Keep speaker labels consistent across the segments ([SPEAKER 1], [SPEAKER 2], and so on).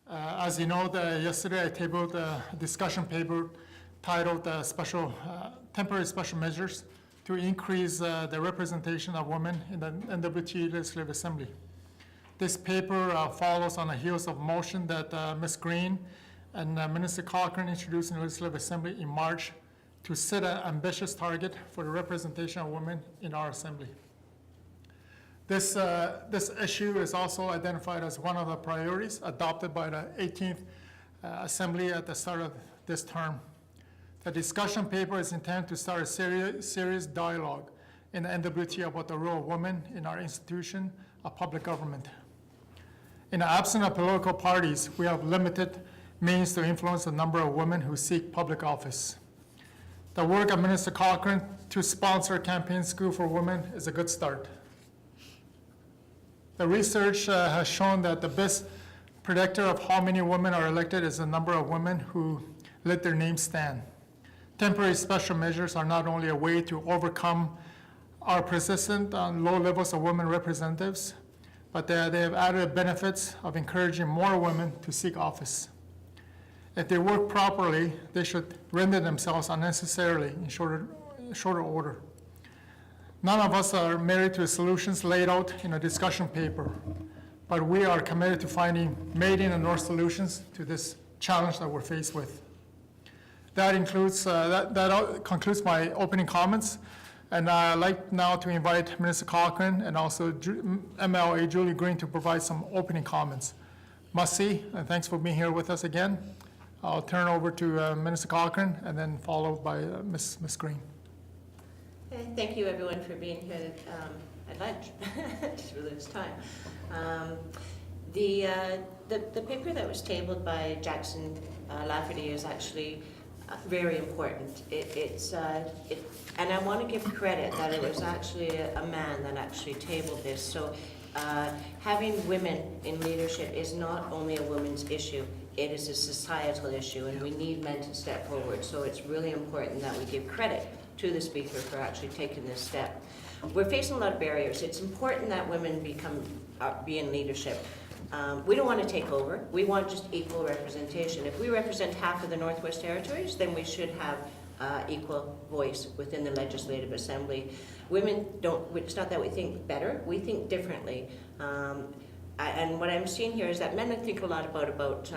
[SPEAKER 1] As you know, yesterday I tabled a discussion paper titled Temporary Special Measures to Increase the Representation of Women in the NWT Legislative Assembly. This paper follows on the heels of motion that Ms. Green and Minister Cochrane introduced in the Legislative Assembly in March to set an ambitious target for the representation of women in our Assembly. This issue is also identified as one of the priorities adopted by the 18th Assembly at the start of this term. The discussion paper is intended to start a serious dialogue in the NWT about the role of women in our institution of public government. In the absence of political parties, we have limited means to influence the number of women who seek public office. The work of Minister Cochrane to sponsor a campaign school for women is a good start. The research has shown that the best predictor of how many women are elected is the number of women who let their names stand. Temporary special measures are not only a way to overcome our persistent low levels of women representatives, but they have added benefits of encouraging more women to seek office. If they work properly, they should render themselves unnecessarily in shorter order. None of us are married to the solutions laid out in a discussion paper, but we are committed to finding made in the North solutions to this challenge that we're faced with. That concludes my opening comments, and I'd like now to invite Minister Cochrane and also MLA Julie Green to provide some opening comments. Must-see, and thanks for being here with us again. I'll turn over to Minister Cochrane and then followed by Ms. Green.
[SPEAKER 2] Thank you, everyone, for being here at lunch. Just really it's time. The paper that was tabled by Jackson Lafferty is actually very important. And I want to give credit that it was actually a man that actually tabled this. So having women in leadership is not only a women's issue, it is a societal issue, and we need men to step forward. So it's really important that we give credit to the Speaker for actually taking this step. We're facing a lot of barriers. It's important that women be in leadership. We don't want to take over. We want just equal representation. If we represent half of the Northwest Territories, then we should have equal voice within the Legislative Assembly. Women it's not that we think better, we think differently. And what I'm seeing here is that men think a lot about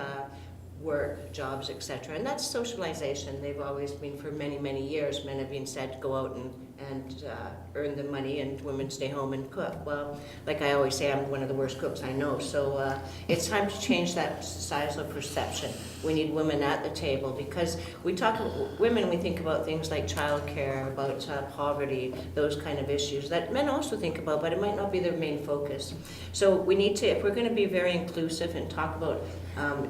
[SPEAKER 2] work, jobs, etc. And that's socialization. They've always been, for many, many years, men have been said to go out and earn the money and women stay home and cook. Well, like I always say, I'm one of the worst cooks I know. So it's time to change that societal perception. We need women at the table, because we talk about women, we think about things like childcare, about poverty, those kind of issues that men also think about, but it might not be their main focus. So we need to, if we're going to be very inclusive and talk about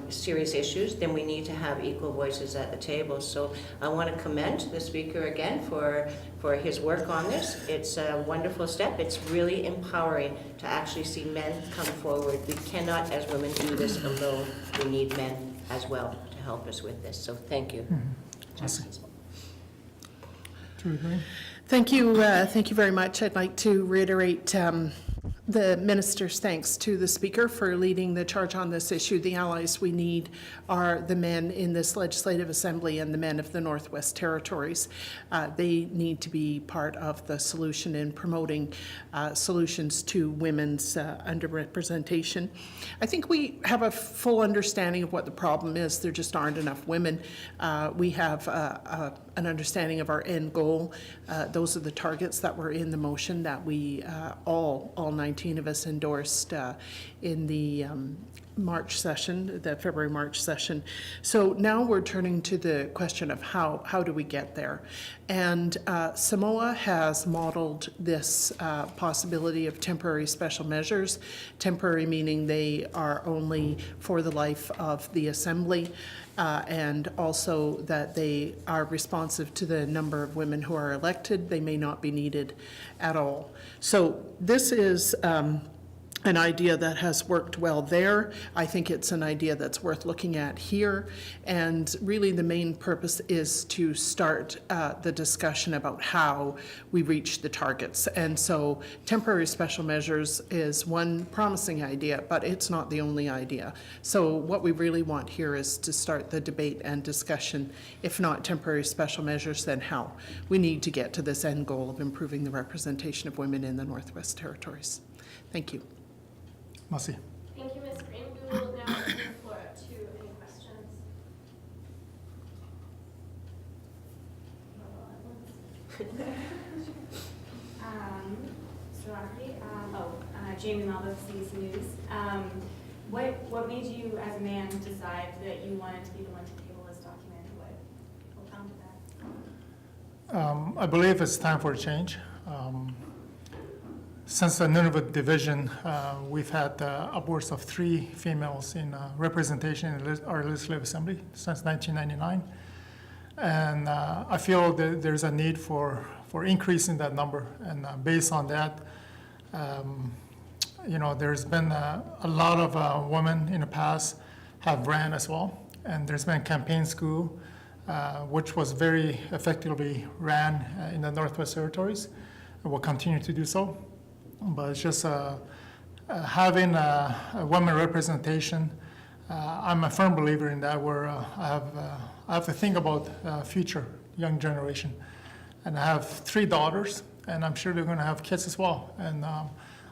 [SPEAKER 2] serious issues, then we need to have equal voices at the table. So I want to commend the Speaker again for his work on this. It's a wonderful step. It's really empowering to actually see men come forward. We cannot, as women, do this alone. We need men as well to help us with this. So thank you.
[SPEAKER 3] Thank you very much. I'd like to reiterate the Minister's thanks to the Speaker for leading the charge on this issue. The allies we need are the men in this Legislative Assembly and the men of the Northwest Territories. They need to be part of the solution in promoting solutions to women's underrepresentation. I think we have a full understanding of what the problem is. There just aren't enough women. We have an understanding of our end goal. Those are the targets that were in the motion that we all 19 of us endorsed in the March session, the February-March session. So now we're turning to the question of how do we get there? And Samoa has modeled this possibility of temporary special measures, temporary meaning they are only for the life of the Assembly, and also that they are responsive to the number of women who are elected. They may not be needed at all. So this is an idea that has worked well there. I think it's an idea that's worth looking at here. And really the main purpose is to start the discussion about how we reach the targets. And so temporary special measures is one promising idea, but it's not the only idea. So what we really want here is to start the debate and discussion. If not temporary special measures, then how? We need to get to this end goal of improving the representation of women in the Northwest Territories. Thank you.
[SPEAKER 1] Masi.
[SPEAKER 4] Thank you, Ms. Green. We will now open the floor up to any questions.
[SPEAKER 5] Mr. Lafferty, Jamie Melba, CBC News. What made you, as a man, decide that you wanted to be the one to table this document? What prompted that?
[SPEAKER 1] I believe it's time for a change. Since the Nunavut division, we've had upwards of 3 females in representation in our Legislative Assembly since 1999. And I feel that there's a need for increasing that number. And based on that, there's been a lot of women in the past have ran as well. And there's been a campaign school, which was very effectively ran in the Northwest Territories and will continue to do so. But it's just having a women representation. I'm a firm believer in that, where I have to think about future young generation. And I have 3 daughters, and I'm sure they're going to have kids as well. And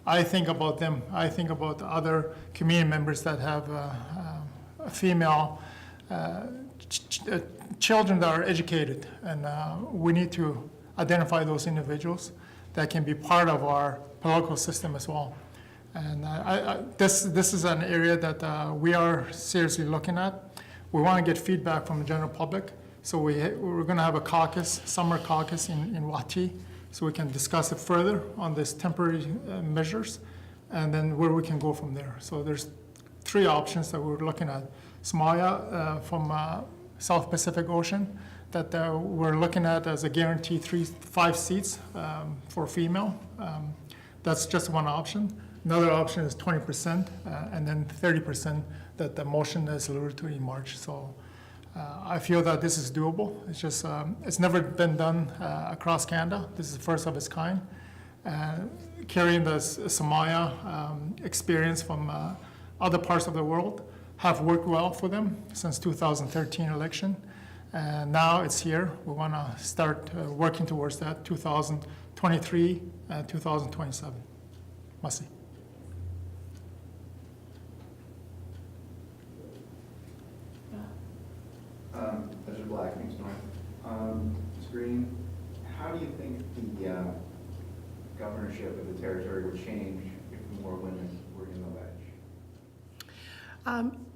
[SPEAKER 1] I think about them. I think about other community members that have female children that are educated. And we need to identify those individuals that can be part of our political system as well. And this is an area that we are seriously looking at. We want to get feedback from the general public. So we're going to have a caucus, summer caucus in Wati, so we can discuss it further on this temporary measures, and then where we can go from there. So there's 3 options that we're looking at. Somalia from South Pacific Ocean, that we're looking at as a guaranteed 5 seats for female. That's just one option. Another option is 20%, and then 30% that the motion is alluded to in March. So I feel that this is doable. It's just, it's never been done across Canada. This is the first of its kind. Carrying the Somalia experience from other parts of the world have worked well for them since 2013 election. And now it's here. We want to start working towards that 2023, 2027. Masi.
[SPEAKER 6] Mr. Black, News North. Ms. Green, how do you think the governorship of the territory would change if more women were in the ledge?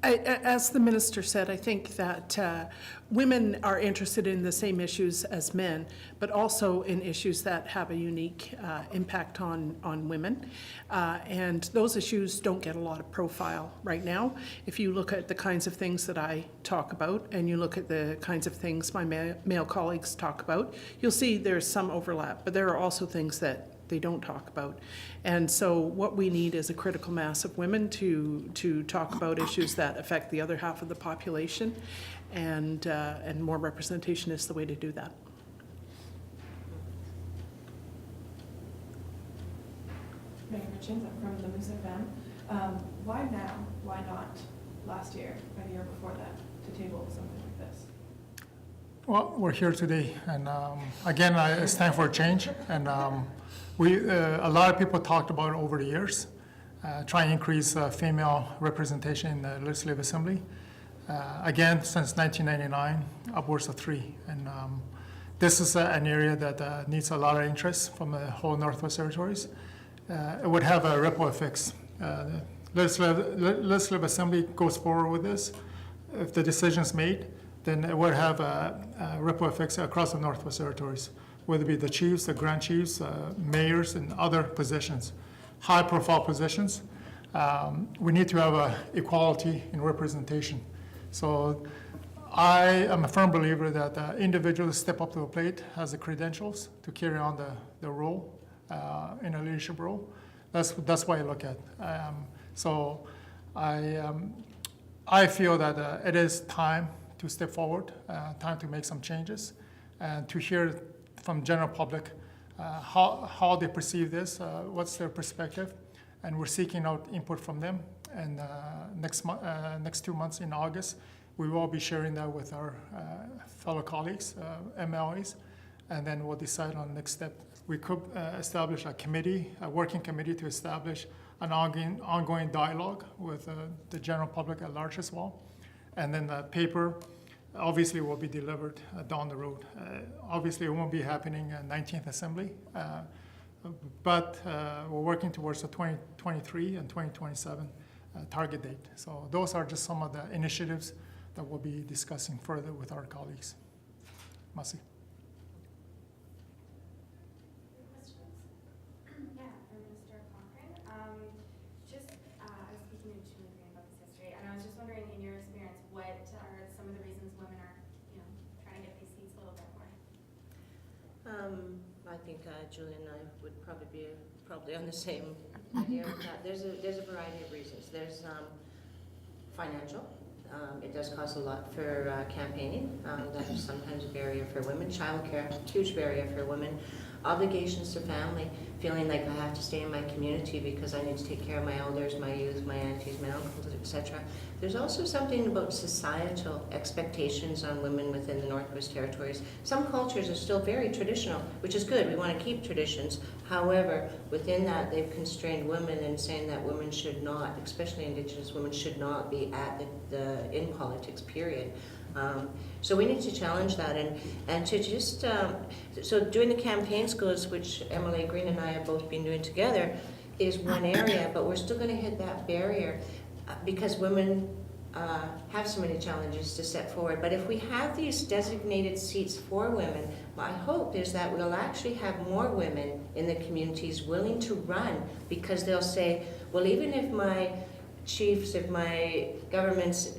[SPEAKER 3] As the minister said, I think that women are interested in the same issues as men, but also in issues that have a unique impact on women. And those issues don't get a lot of profile right now. If you look at the kinds of things that I talk about, and you look at the kinds of things my male colleagues talk about, you'll see there's some overlap, but there are also things that they don't talk about. And so what we need is a critical mass of women to talk about issues that affect the other half of the population, and more representation is the way to do that.
[SPEAKER 7] Megan Richins, I'm from the Music Van. Why now? Why not last year or the year before that to table something like this?
[SPEAKER 1] Well, we're here today, and again, it's time for a change. And a lot of people talked about it over the years, trying to increase female representation in the Legislative Assembly. Again, since 1999, upwards of 3. And this is an area that needs a lot of interest from the whole Northwest Territories. It would have a ripple effects. The Legislative Assembly goes forward with this. If the decision's made, then it would have ripple effects across the Northwest Territories, whether it be the chiefs, the grand chiefs, mayors, and other positions, high-profile positions. We need to have equality in representation. So I am a firm believer that individuals step up to the plate, has the credentials to carry on the role in a leadership role. That's what I look at. So I feel that it is time to step forward, time to make some changes, and to hear from general public how they perceive this, what's their perspective, and we're seeking out input from them. And next 2 months in August, we will be sharing that with our fellow colleagues, MLAs, and then we'll decide on the next step. We could establish a committee, a working committee, to establish an ongoing dialogue with the general public at large as well. And then the paper obviously will be delivered down the road. Obviously, it won't be happening at 19th Assembly, but we're working towards the 2023 and 2027 target date. So those are just some of the initiatives that we'll be discussing further with our colleagues. Masi.
[SPEAKER 5] Questions? Yeah, for Minister Cochrane. I was speaking to Julie about this yesterday, and I was just wondering, in your experience, what are some of the reasons women are, trying to get these seats a little bit more?
[SPEAKER 2] I think Julie and I would probably be on the same idea with that. There's a variety of reasons. There's financial. It does cost a lot for campaigning. That is sometimes a barrier for women. Childcare, huge barrier for women. Obligations to family, feeling like I have to stay in my community because I need to take care of my elders, my youth, my aunties, my uncles, etc. There's also something about societal expectations on women within the Northwest Territories. Some cultures are still very traditional, which is good. We want to keep traditions. However, within that, they've constrained women in saying that women should not, especially Indigenous women, should not be in politics, period. So we need to challenge that and to just, so doing the campaign schools, which MLA Green and I have both been doing together, is one area, but we're still going to hit that barrier because women have so many challenges to step forward. But if we have these designated seats for women, my hope is that we'll actually have more women in the communities willing to run, because they'll say, well, even if my chiefs, if my governments,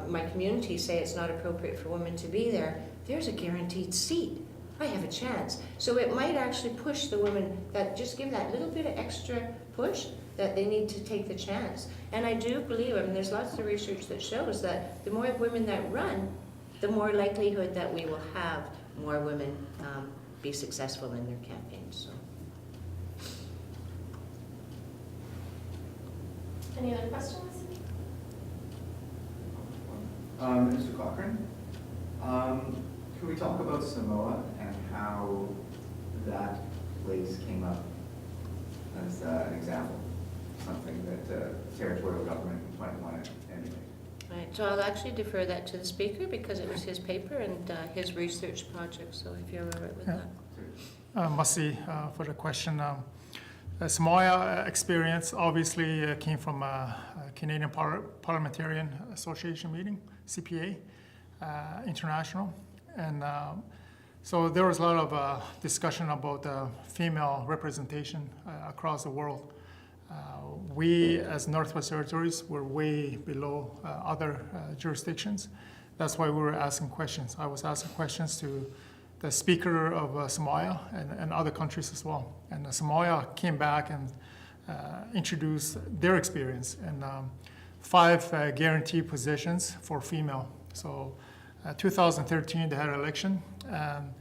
[SPEAKER 2] my community say it's not appropriate for women to be there, there's a guaranteed seat. I have a chance. So it might actually push the women, that just give that little bit of extra push that they need to take the chance. And I do believe, there's lots of research that shows that the more women that run, the more likelihood that we will have more women be successful in their campaigns. So.
[SPEAKER 4] Any other questions?
[SPEAKER 6] Mr. Cochrane, can we talk about Samoa and how that place came up as an example, something that territorial government might want to emulate?
[SPEAKER 2] Right, so I'll actually defer that to the speaker because it was his paper and his research project, so if you're all right with that.
[SPEAKER 1] Masi, for the question. Samoa experience obviously came from a Canadian Parliamentarian Association meeting, CPA, international. And so there was a lot of discussion about female representation across the world. We, as Northwest Territories, were way below other jurisdictions. That's why we were asking questions. I was asking questions to the Speaker of Samoa and other countries as well. And Samoa came back and introduced their experience and 5 guaranteed positions for female. So 2013, they had an election, and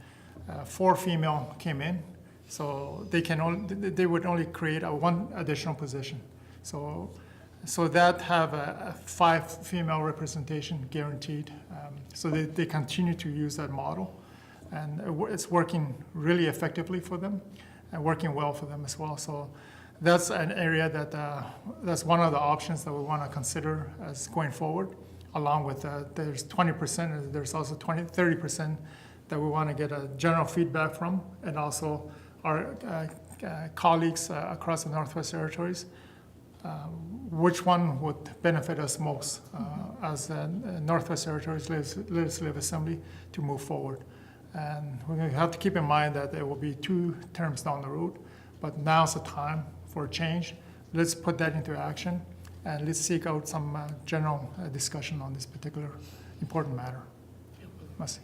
[SPEAKER 1] 4 female came in. So they would only create 1 additional position. So that have 5 female representation guaranteed. So they continue to use that model. And it's working really effectively for them and working well for them as well. So that's an area that's one of the options that we want to consider as going forward, along with there's 20%, and there's also 30% that we want to get a general feedback from, and also our colleagues across the Northwest Territories. Which one would benefit us most as the Northwest Territories Legislative Assembly to move forward? And we have to keep in mind that there will be 2 terms down the road, but now's the time for a change. Let's put that into action, and let's seek out some general discussion on this particular important matter. Merci.